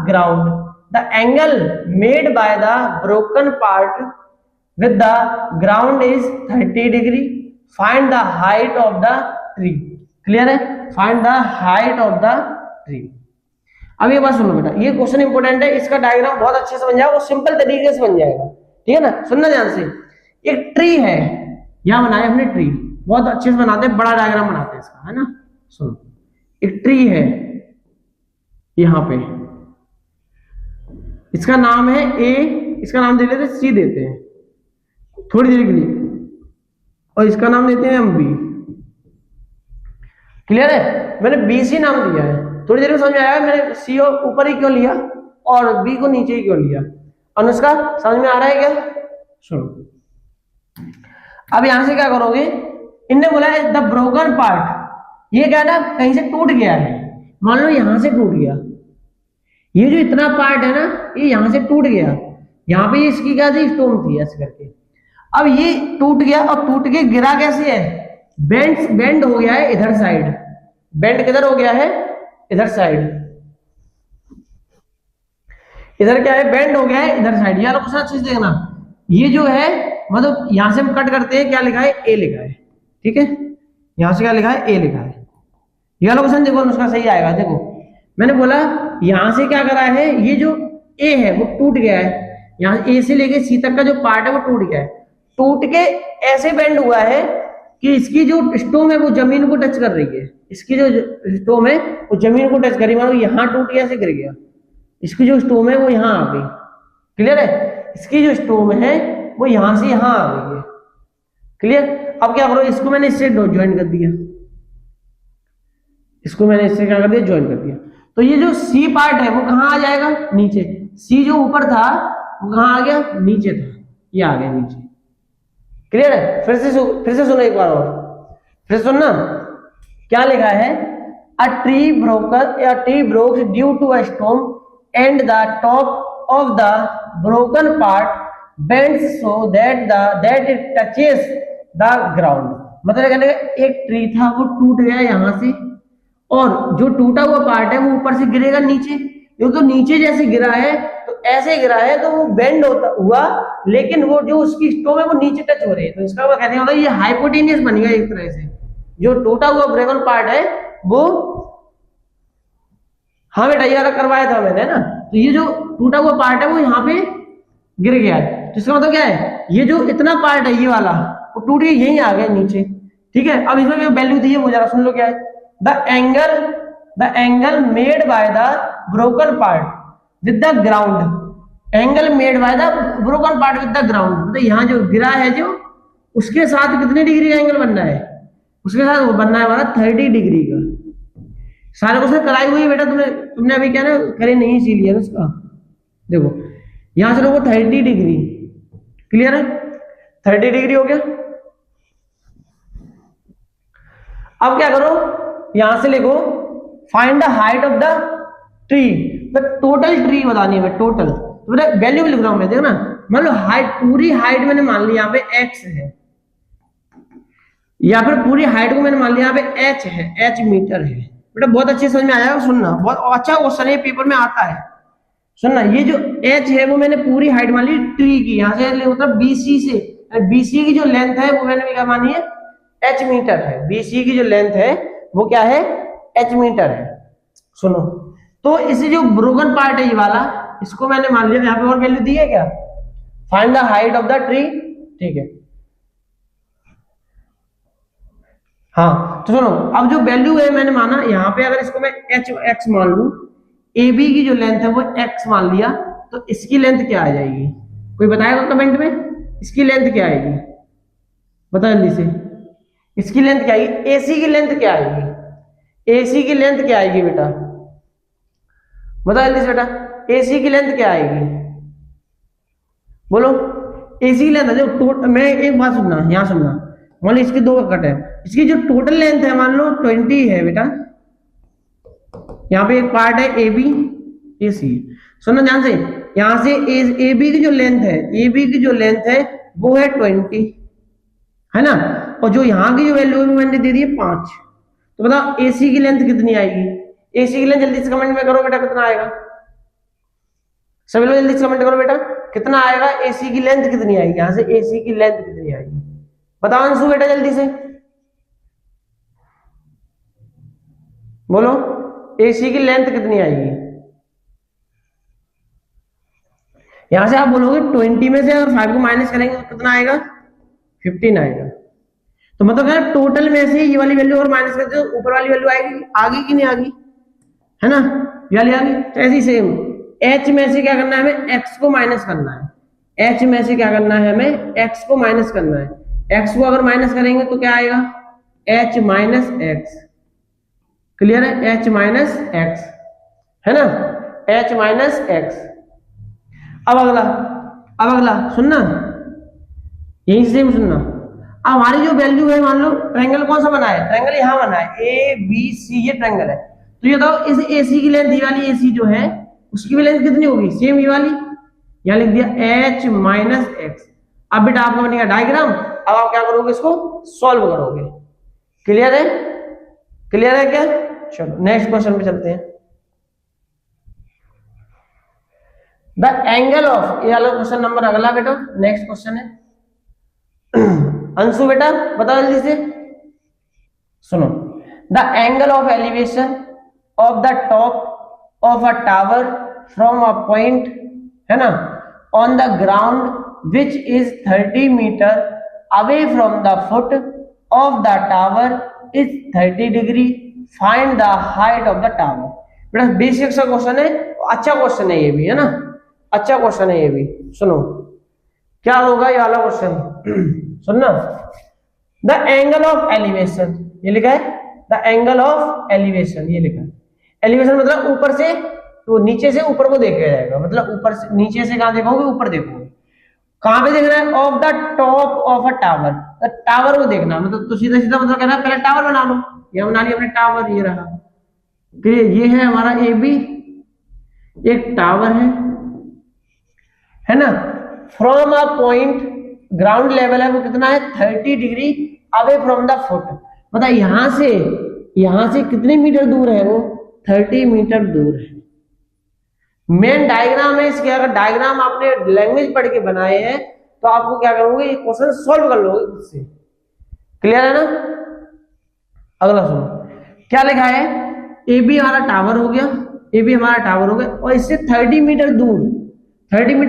ground. The angle made by the broken part with the ground is 30 degree. Find the height of the tree. Clear है? Find the height of the tree. अब ये बात सुनो बेटा, ये question important है, इसका diagram बहुत अच्छे से बन जाएगा, वो सिंपल तरीके से बन जाएगा, ठीक है ना? सुनना ध्यान से। एक ट्री है, यहां बनाया हमने ट्री, बहुत अच्छे से बनाते हैं, बड़ा डायग्राम बनाते हैं इसका, है ना? सुनो, एक ट्री है यहां पे, इसका नाम है ए, इसका नाम दे लेते हैं सी, देते हैं थोड़ी देर के लिए, और इसका नाम देते हैं हम बी, क्लियर है? मैंने बी सी नाम दिया है, थोड़ी देर में समझ आया मैंने सी ऊपर ही क्यों लिया और बी को नीचे ही क्यों लिया। अनुष्का समझ में आ रहा है क्या? सुनो, अब यहां से क्या करोगे, इनने बोला है द ब्रोकन पार्ट, ये क्या ना कहीं से टूट गया है, मान लो यहां से टूट गया, ये जो इतना पार्ट है ना, ये यहां से टूट गया, यहां पे इसकी क्या थी, स्टोन थी, ऐसे करके। अब ये टूट गया और टूट के गिरा कैसे है, बेंड हो गया है इधर साइड, बेंड किधर हो गया है, इधर साइड, इधर क्या है, बेंड हो गया है इधर साइड। यार कुछ अच्छे से देखना, ये जो है मतलब यहां से हम कट करते हैं, क्या लिखा है, ए लिखा है, ठीक है? यहां से क्या लिखा है, ए लिखा है। ये लोकेशन देखो, उसका सही आएगा। देखो मैंने बोला यहां से क्या करा है, ये जो ए है वो टूट गया है, यहां ए से लेके सी तक का जो पार्ट है वो टूट गया है, टूट के ऐसे बेंड हुआ है कि इसकी जो स्टोम है वो जमीन को टच कर रही है, इसकी जो स्टोम है वो जमीन को टच करी, मानो यहाँ टूट गया, ऐसे गिर गया, इसकी जो स्टोम है वो यहाँ आ गई, क्लियर है? इसकी जो स्टोम है वो यहां से यहां आ गई है, क्लियर? अब क्या करो, इसको मैंने इससे ज्वाइन कर दिया, इसको मैंने इससे क्या कर दिया, ज्वाइन कर दिया, तो ये जो सी पार्ट है वो कहां आ जाएगा, नीचे। सी जो ऊपर था वो कहाँ आ गया, नीचे था, ये आ गया नीचे। क्लियर है? फिर से सुनो एक बार और, फिर सुनना क्या लिखा है, a tree broke due to a storm and the top of the broken part bends so that it touches the ground. मतलब कहने का एक ट्री था वो टूट गया यहां से, और जो टूटा हुआ पार्ट है वो ऊपर से गिरेगा नीचे, क्योंकि नीचे जैसे गिरा है तो ऐसे गिरा है तो वो बेंड होता हुआ, लेकिन वो जो उसकी स्टोम है वो नीचे टच हो रही है, तो इसका कहते हैं ये हाइपोटेनियस बन गया एक तरह से। जो टूटा हुआ ब्रेकन पार्ट है वो, हाँ बेटा ये वाला करवाया था मैंने ना, तो ये जो टूटा हुआ पार्ट है वो यहाँ पे गिर गया है, तो इसका मतलब क्या है, ये जो इतना पार्ट है ये वाला वो टूट के यहीं आ गया नीचे। ठीक है, अब इसमें वैल्यू दी है वो जरा सुन लो क्या है, the angle made by the broken part with the ground, angle made by the broken part with the ground, मतलब यहाँ जो गिरा है जो उसके साथ कितने डिग्री का एंगल बनना है, उसके साथ वो बनना है हमारा 30 डिग्री का। सारे क्वेश्चन कराई हुई है बेटा, तुमने अभी क्या ना करे नहीं, इसीलिए ना उसका देखो यहां से लोगों 30 डिग्री, क्लियर है, 30 डिग्री हो गया। अब क्या करो, यहां से लिखो find the height of the tree, total tree बतानी है, टोटल तो वैल्यू लिख रहा हूं मैं, देखो ना, मान लो हाइट, पूरी हाइट मैंने मान ली यहाँ पे x है, या फिर पूरी हाइट को मैंने मान लिया यहाँ पे h है, h मीटर है। बेटा बहुत अच्छे समझ में आया, सुनना बहुत अच्छा क्वेश्चन है, पेपर में आता है, सुनना। ये जो h है वो मैंने पूरी हाइट मान ली ट्री की, यहाँ से मतलब BC से, BC की जो लेंथ है वो मैंने क्या मानी है, h मीटर है, BC की जो लेंथ है वो क्या है, h मीटर है। सुनो, तो इसे जो ब्रोकन पार्ट है ये वाला, इसको मैंने मान लिया, यहाँ पे और वैल्यू दी है क्या, find the height of the tree, ठीक है। हाँ तो सुनो, अब जो वैल्यू है मैंने माना यहाँ पे, अगर इसको मैं x मान लू, AB की जो लेंथ है वो x मान लिया, तो इसकी लेंथ क्या आ जाएगी, कोई बताएगा कमेंट में, इसकी लेंथ क्या आएगी, बता जल्दी से, इसकी लेंथ क्या आएगी, AC की लेंथ क्या आएगी, AC की लेंथ क्या आएगी बेटा, बता जल्दी से बेटा, AC की लेंथ क्या आएगी, बोलो। AC की लेंथ है जो मैं एक बात सुनना, यहाँ सुनना, मान लो इसकी 2 कट है, इसकी जो टोटल लेंथ है मान लो 20 है बेटा, यहाँ पे एक पार्ट है AB, AC, सुनना ध्यान से, यहाँ से AB की जो लेंथ है, AB की जो लेंथ है वो है 20 है ना, और जो यहाँ की जो वैल्यू है मैंने दे दी है 5, तो बताओ AC की लेंथ कितनी आएगी, AC की लेंथ जल्दी से कमेंट में करो बेटा, कितना आएगा, सभी लोग जल्दी से कमेंट करो बेटा, कितना आएगा, AC की लेंथ कितनी आएगी, यहाँ से AC की लेंथ कितनी आएगी, बताओ अंशु बेटा जल्दी से बोलो, AC की लेंथ कितनी आएगी, यहां से आप बोलोगे 20 में से अगर 5 को माइनस करेंगे तो कितना आएगा, 15 आएगा, तो मतलब है टोटल में से ये वाली वैल्यू और माइनस करते तो ऊपर वाली वैल्यू आएगी, आगे की नहीं आगी, है ना, ये वाली आगी। तो ऐसी सेम h में से क्या करना है हमें, x को माइनस करना है, h में से क्या करना है हमें, x को माइनस करना है, x को अगर माइनस करेंगे तो क्या आएगा, h माइनस x, क्लियर है, h माइनस x है ना, h माइनस x। अब अगला सुनना, यही सेम सुनना, अब हमारी जो वैल्यू है, मान लो ट्रायंगल कौन सा बना है, ट्रायंगल यहाँ बना है ABC, ये ट्रायंगल है, तो ये बताओ इस AC की लेंथ, ये वाली AC जो है उसकी भी लेंथ कितनी होगी, सेम ये वाली, यहाँ लिख दिया h माइनस x। अब बेटा आपको बनेगा डायग्राम, अब आप क्या करोगे, इसको सॉल्व करोगे, क्लियर है, क्लियर है क्या, चलो नेक्स्ट क्वेश्चन पे चलते हैं। द एंगल ऑफ, ये वाला क्वेश्चन नंबर अगला बेटा, नेक्स्ट क्वेश्चन है, अंशु बेटा बताओ जल्दी से, सुनो, the angle of elevation of the top of a tower from a point, है ना, on the ground which is 30 metre away from the foot of the tower is 30 degree, find the height of the tower. बेटा basic सा question है, अच्छा question है ये भी, है ना, अच्छा क्वेश्चन है ये भी। सुनो क्या होगा ये वाला क्वेश्चन, सुनना, द एंगल ऑफ एलिवेशन, ये लिखा है द एंगल ऑफ एलिवेशन, ये लिखा है, एलिवेशन मतलब ऊपर से तो नीचे से ऊपर को देखा जाएगा, मतलब ऊपर से नीचे से कहां देखोगे, ऊपर देखोगे। कहां पे देखना है, of the top of a tower, तो टावर को देखना, मतलब तो सीधा सीधा मतलब कहना पहले टावर बना लो, ये बना लिया अपने टावर, ये रहा। फिर ये है हमारा ए बी, एक टावर है ना। From a point, ground level है वो कितना है 30 degree away from the foot, मतलब यहां से कितने मीटर दूर है वो 30 मीटर दूर है। मेन डायग्राम है इसके, अगर डायग्राम आपने लैंग्वेज पढ़ के बनाए हैं तो आपको क्या करोगे, ये क्वेश्चन सॉल्व कर लोगे खुद से। क्लियर है ना। अगला सुनो क्या लिखा है, ए बी हमारा टावर हो गया, ए बी हमारा टावर हो गया, और इससे 30 मीटर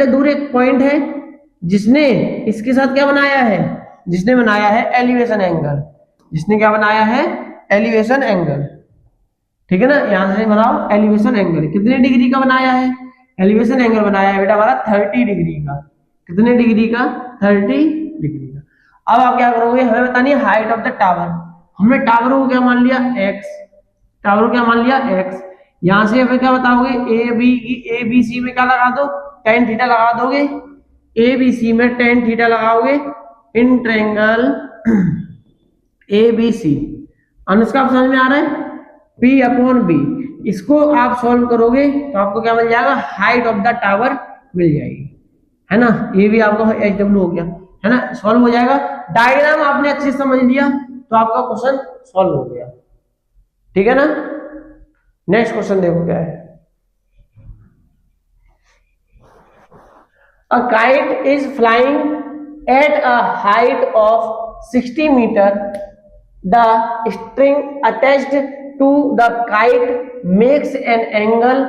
दूर एक पॉइंट है जिसने इसके साथ क्या बनाया है, जिसने बनाया है एलिवेशन एंगल, जिसने क्या बनाया है एलिवेशन एंगल, ठीक है ना। यहां से बनाओ एलिवेशन एंगल, कितने डिग्री का बनाया है, एलिवेशन एंगल बनाया है बेटा हमारा 30 डिग्री का, कितने डिग्री का 30 डिग्री का। अब आप क्या करोगे, हमें बतानी है हाइट ऑफ द टावर, हमने टावर को क्या मान लिया x, टावर को क्या मान लिया x, यहां से हमें क्या बताओगे ए बी सी में क्या लगा दो tan थीटा लगा दोगे, ए बी सी में tan थीटा लगाओगे in triangle A B C. Anushka आप समझ में आ रहा है, P अपॉन बी, इसको आप सॉल्व करोगे तो आपको क्या मिल जाएगा, हाइट ऑफ द टावर मिल जाएगी, है ना। ये भी आपका एच डब्ल्यू हो गया, है ना, सॉल्व हो जाएगा। डायग्राम आपने अच्छे से समझ लिया तो आपका क्वेश्चन सॉल्व हो गया, ठीक है ना। नेक्स्ट क्वेश्चन देखो क्या है, a kite is flying at a height of 60 metre, the string attached to the kite makes an angle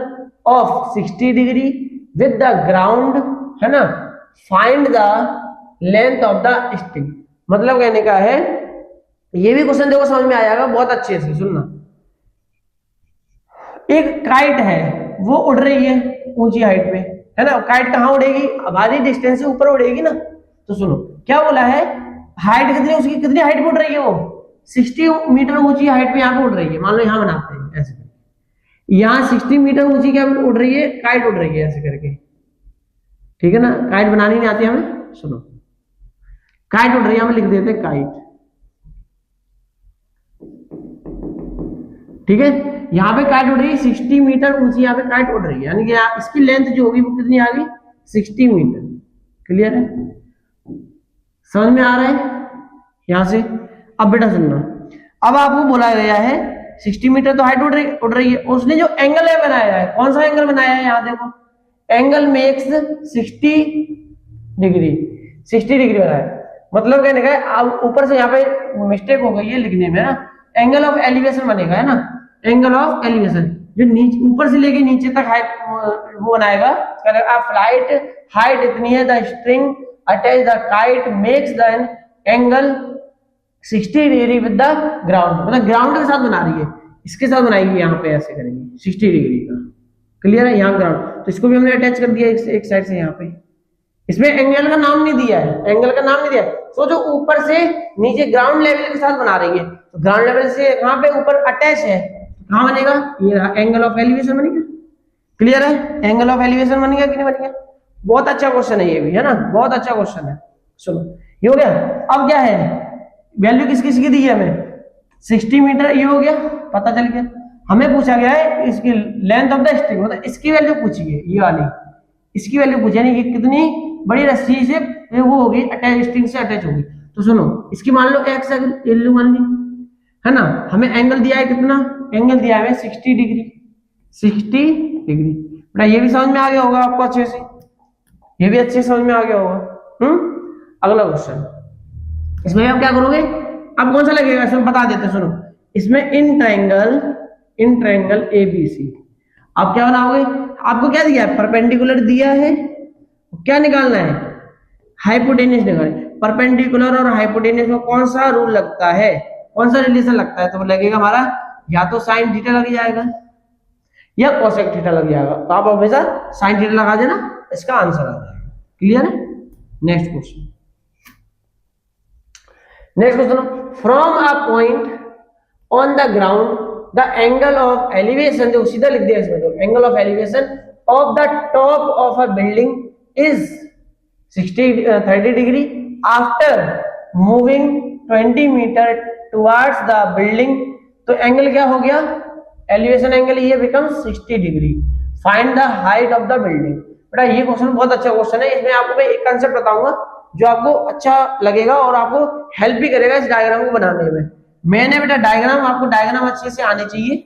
of 60 degree with the ground, है ना, find the length of the string. मतलब कहने का है, ये भी क्वेश्चन देखो समझ में आ जाएगा बहुत अच्छे से, सुनना। एक काइट है वो उड़ रही है ऊंची हाइट पे, है ना, काइट कहां उड़ेगी, आधी डिस्टेंस से ऊपर उड़ेगी ना। तो सुनो क्या बोला है, हाइट कितनी, उसकी कितनी हाइट पे उड़ रही है वो 60 मीटर ऊंची हाइट पे यहाँ पे उड़ रही है। मान लो यहाँ बनाते हैं ऐसे, यहाँ 60 मीटर ऊंची क्या उड़ रही है, काइट उड़ रही है ऐसे करके, ठीक है ना। काइट बनानी नहीं आती हमें, सुनो काइट उड़ रही है, हम लिख देते हैं काइट, ठीक है। यहाँ पे काइट उड़ रही है 60 मीटर ऊंची, यहाँ पे काइट उड़ रही है, यानी कि इसकी लेंथ जो होगी वो कितनी आ गई 60 मीटर। क्लियर है, समझ में आ रहा है यहां से। अब बेटा सुनना, अब आपको बोला गया है 60 मीटर तो हाइट उड़ रही है, उसने जो एंगल है बनाया है, कौन सा एंगल बनाया है, यहाँ देखो एंगल मेक्स 60 डिग्री बनाया है। मतलब कहने का अब ऊपर से यहाँ पे मिस्टेक हो गई है लिखने में ना, एंगल ऑफ एलिवेशन बनेगा, है ना, एंगल ऑफ एलिवेशन जो नीचे ऊपर से लेके नीचे तक हाइट वो बनाएगा। फ्लाइट हाइट इतनी है, the string attach the kite makes the angle 60 degree with the ground, मतलब ग्राउंड के साथ बना रही है, इसके साथ बनाएगी, यहाँ पे ऐसे करेंगे 60 डिग्री का। क्लियर है, यहाँ ग्राउंड, तो इसको भी हमने अटैच कर दिया एक साइड से यहाँ पे। इसमें एंगल का नाम नहीं दिया है, एंगल का नाम नहीं दिया है, तो जो ऊपर से नीचे ग्राउंड लेवल के साथ बना रही है, तो ग्राउंड लेवल से कहाँ पे ऊपर अटैच है, कहाँ बनेगा, ये एंगल ऑफ एलिवेशन बनेगा। क्लियर है, एंगल ऑफ एलिवेशन बनेगा कि नहीं बनेगा। बहुत अच्छा क्वेश्चन है ये भी, है ना, बहुत अच्छा क्वेश्चन है। चलो ये हो गया। अब क्या है, वैल्यू किस किस की दी है हमें 60 मीटर, ये हो गया पता चल गया। हमें पूछा गया है इसकी लेंथ ऑफ द स्ट्रिंग, मतलब इसकी वैल्यू पूछी है, ये वाली इसकी वैल्यू पूछी, यानी कि कितनी बड़ी रस्सी से वो होगी अटैच, स्ट्रिंग से अटैच होगी। तो सुनो इसकी मान लो एक्स वैल्यू मान ली, है ना। हमें एंगल दिया है कितना, एंगल दिया है 60 डिग्री, 60 डिग्री। बेटा ये भी समझ में आ गया होगा आपको अच्छे से, ये भी अच्छे से समझ में आ गया होगा। अगला क्वेश्चन, इसमें आप क्या करोगे, अब कौन सा लगेगा इसमें बता देते, सुनो। इसमें इन ट्रायंगल ABC आप क्या बनाओगे, आपको क्या दिया है, परपेंडिकुलर दिया है, क्या निकालना है, हाइपोटेन्यूस निकालना है। परपेंडिकुलर और हाइपोटेन्यूस में कौन सा रूल लगता है, कौन सा रिलेशन लगता है, तो लगेगा हमारा या तो साइन थीटा लग जाएगा या कोसेक थीटा लग जाएगा। तो आप हमेशा साइन थीटा लगा देना, इसका आंसर आ जाएगा। क्लियर है। Next question, from a point on the ground the angle of elevation, जो सीधा लिख दिया इसमें, तो angle of elevation of the top of a building is 30 degree after moving 20 metre towards the building. तो angle क्या हो गया, एलिवेशन एंगल ये becomes 60 degree. Find the height of the building. बेटा ये क्वेश्चन बहुत अच्छा क्वेश्चन है, इसमें आपको मैं एक कंसेप्ट बताऊंगा जो आपको अच्छा लगेगा और आपको हेल्प भी करेगा इस डायग्राम को बनाने में। मैंने बेटा डायग्राम, आपको डायग्राम अच्छे से आने चाहिए,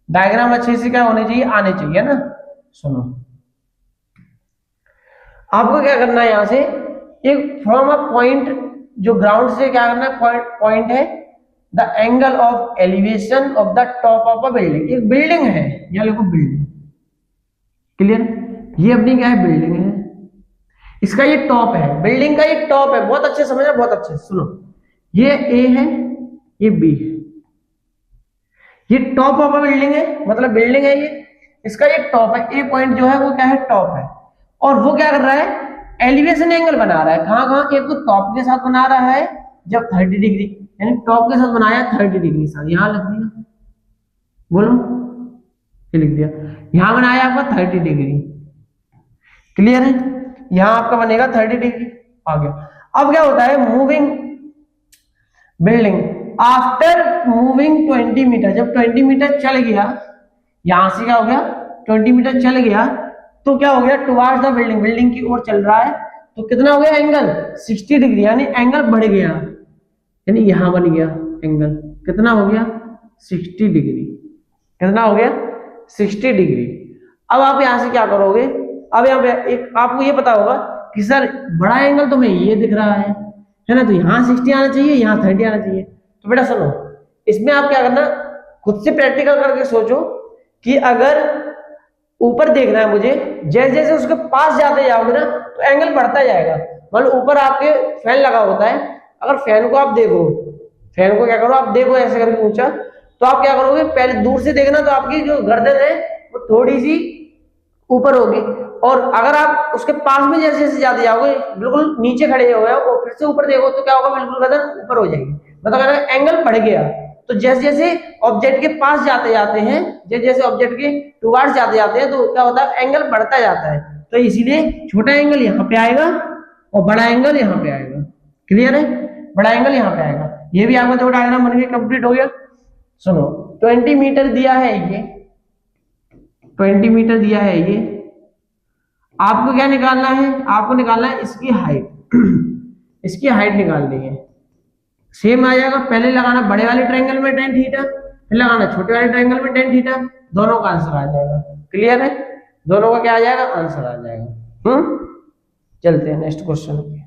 डायग्राम अच्छे से क्या होने चाहिए, आने चाहिए ना। सुनो, आपको क्या करना है, यहां से एक फ्रॉम अ पॉइंट, जो ग्राउंड से क्या करना है, पॉइंट है the angle of elevation of the top of a building. एक बिल्डिंग है, यहां लिखो बिल्डिंग, क्लियर, ये अपनी क्या है, बिल्डिंग है, इसका ये टॉप है, बिल्डिंग का ये टॉप है, बहुत अच्छे समझना, बहुत अच्छे सुनो, ये ए है, ये बी है, ये टॉप ऑफ अ बिल्डिंग है, मतलब बिल्डिंग है ये, इसका ये टॉप है, ए पॉइंट जो है वो क्या है, टॉप है, और वो क्या कर रहा है, एलिवेशन एंगल बना रहा है, कहां कहां, एक तो टॉप के साथ बना रहा है जब 30 डिग्री, यानी टॉप के साथ बनाया 30 डिग्री साथ, यहां लिख दिया, बोलो ये लिख दिया, यहां बनाया आपका 30 डिग्री, क्लियर है, यहां आपका बनेगा 30 डिग्री आ गया। अब क्या होता है, moving building after moving 20 metre, जब 20 मीटर चल गया, यहां से क्या हो गया, 20 मीटर चल गया, तो क्या हो गया, टुवर्ड्स द बिल्डिंग, बिल्डिंग की ओर चल रहा है, तो कितना हो गया एंगल, 60 डिग्री, यानी एंगल बढ़ गया, यानी यहां बन गया एंगल, कितना हो गया, 60 डिग्री, कितना हो गया, 60 डिग्री। अब आप यहां से क्या करोगे, अब यहाँ पे एक आपको ये पता होगा कि सर बड़ा एंगल तो मैं ये दिख रहा है ना, तो यहाँ 60 आना चाहिए, यहाँ 30 आना चाहिए। तो बेटा सुनो, इसमें आप क्या करना, खुद से प्रैक्टिकल करके सोचो कि अगर ऊपर देखना है मुझे, जैसे जैसे उसके पास जाते जाओगे ना तो एंगल बढ़ता जाएगा। मतलब ऊपर आपके फैन लगा होता है, अगर फैन को आप देखो, फैन को क्या करो, आप देखो ऐसे करके ऊंचा, तो आप क्या करोगे, पहले दूर से देखना तो आपकी जो गर्दन है वो थोड़ी सी ऊपर होगी, और अगर आप उसके पास में जैसे जैसे जाते जाओगे, बिल्कुल नीचे खड़े हो गए और फिर से ऊपर देखो तो क्या होगा, बिल्कुल गर्दन ऊपर हो जाएगी, मतलब अगर एंगल बढ़ गया। तो जैसे जैसे ऑब्जेक्ट के पास जाते जाते हैं, जैसे जैसे ऑब्जेक्ट के टुवर्ड्स जाते जाते हैं, तो क्या होता है, एंगल बढ़ता जाता है। तो इसीलिए छोटा एंगल यहाँ पे आएगा और बड़ा एंगल यहाँ पे आएगा, क्लियर है, बड़ा एंगल यहाँ पे आएगा। ये भी आपका जो डायग्राम बन गया, कंप्लीट हो गया। सुनो, 20 मीटर दिया है ये, 20 मीटर दिया है ये, आपको क्या निकालना है, आपको निकालना है इसकी हाइट इसकी हाइट निकालनी है। सेम आ जाएगा, पहले लगाना बड़े वाले ट्रायंगल में tan थीटा, फिर लगाना छोटे वाले ट्रायंगल में tan थीटा, दोनों का आंसर आ जाएगा, क्लियर है, दोनों का क्या आ जाएगा, आंसर आ जाएगा। चलते हैं नेक्स्ट क्वेश्चन पे।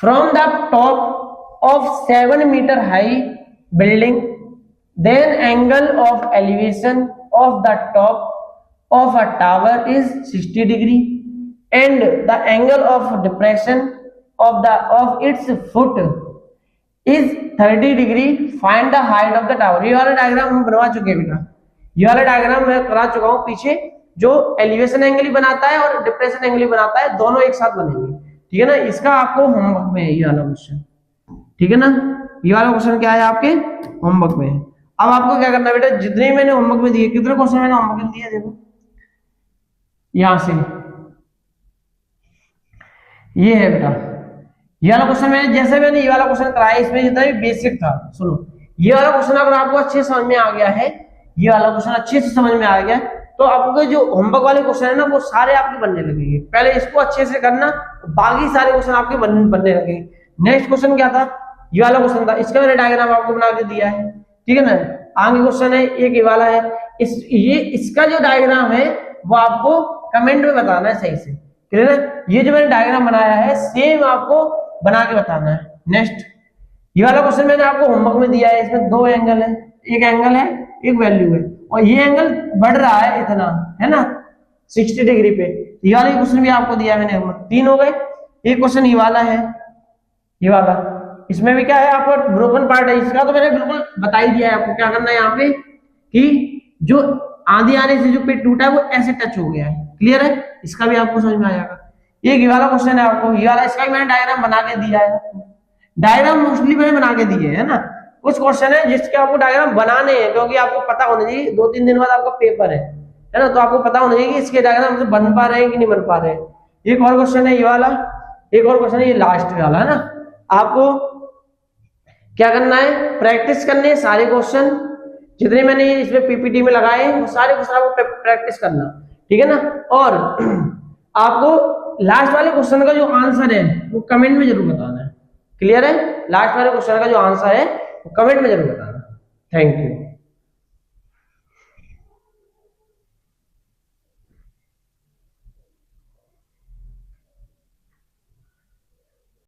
From the top of 7 metre high building, then angle of elevation of the top of a tower is 60 degree and the angle of depression of its foot is 30 degree. Find the height of the tower. ये वाला diagram हम बनवा चुके हैं बेटा, ये वाला diagram मैं करा चुका हूँ पीछे, जो एलिवेशन एंगल ही बनाता है और डिप्रेशन एंगल ही बनाता है, दोनों एक साथ बनेंगे, ठीक है ना। इसका आपको होमवर्क में है ये वाला क्वेश्चन, ठीक है ना, ये वाला क्वेश्चन क्या है आपके होमवर्क में है। अब आपको क्या करना है बेटा, जितने मैंने होमवर्क में दिए, कितने क्वेश्चन मैंने होमवर्क में दिए, देखो यहां से ये है बेटा, ये वाला क्वेश्चन मैंने, जैसे मैंने ये वाला क्वेश्चन कराया, इसमें जितना भी बेसिक था, सुनो ये वाला क्वेश्चन अगर आपको अच्छे से समझ में आ गया है, ये वाला क्वेश्चन अच्छे से समझ में आ गया, तो आपको जो होमवर्क वाले क्वेश्चन है ना, वो सारे आपके बनने लगेंगे। पहले इसको अच्छे से करना, बाकी सारे क्वेश्चन आपके बनने लगेंगे। नेक्स्ट क्वेश्चन क्या था, ये वाला क्वेश्चन था, इसका मैंने डायग्राम आपको बना के दिया है, ठीक है ना। आगे क्वेश्चन है एक ये वाला है, इसका जो डायग्राम है वो आपको कमेंट में बताना है सही से, क्लियर है। ये जो मैंने डायग्राम बनाया है सेम आपको बना के बताना है। नेक्स्ट ये वाला क्वेश्चन मैंने आपको होमवर्क में दिया है, इसमें 2 एंगल है, एक एंगल है एक वैल्यू है, और ये एंगल बढ़ रहा है इतना, है ना 60 डिग्री पे। ये वाला क्वेश्चन भी आपको दिया मैंने, 3 हो गए। एक क्वेश्चन ये वाला है, ये वाला, इसमें भी क्या है आपको ब्रोकन पार्ट है, इसका तो मैंने बिल्कुल बता ही दिया है आपको क्या करना है यहाँ पे, कि जो आंधी आने से जो पेट टूटा है वो ऐसे टच हो गया है, क्लियर है, इसका भी आपको समझ में आ जाएगा। ये वाला क्वेश्चन है आपको, ये वाला, इसका भी मैंने डायग्राम बना के दिया है, डायग्राम मोस्टली मैंने बना के दिए है ना, कुछ क्वेश्चन है जिसके आपको डायग्राम बनाने हैं, क्योंकि आपको पता होना चाहिए 2-3 दिन बाद आपका पेपर है ना, तो आपको पता होना चाहिए कि इसके डायग्राम से बन पा रहे हैं कि नहीं बन पा रहे हैं। एक और क्वेश्चन है ये वाला, एक और क्वेश्चन है ये लास्ट वाला, है ना। आपको क्या करना है, प्रैक्टिस करनी है सारे क्वेश्चन जितने मैंने इसमें पीपीटी में लगाए वो सारे क्वेश्चन आपको प्रैक्टिस करना, ठीक है ना। और आपको लास्ट वाले क्वेश्चन का जो आंसर है वो कमेंट में जरूर बताना है। क्लियर है? लास्ट वाले क्वेश्चन का जो आंसर है वो कमेंट में जरूर बताना। Thank you.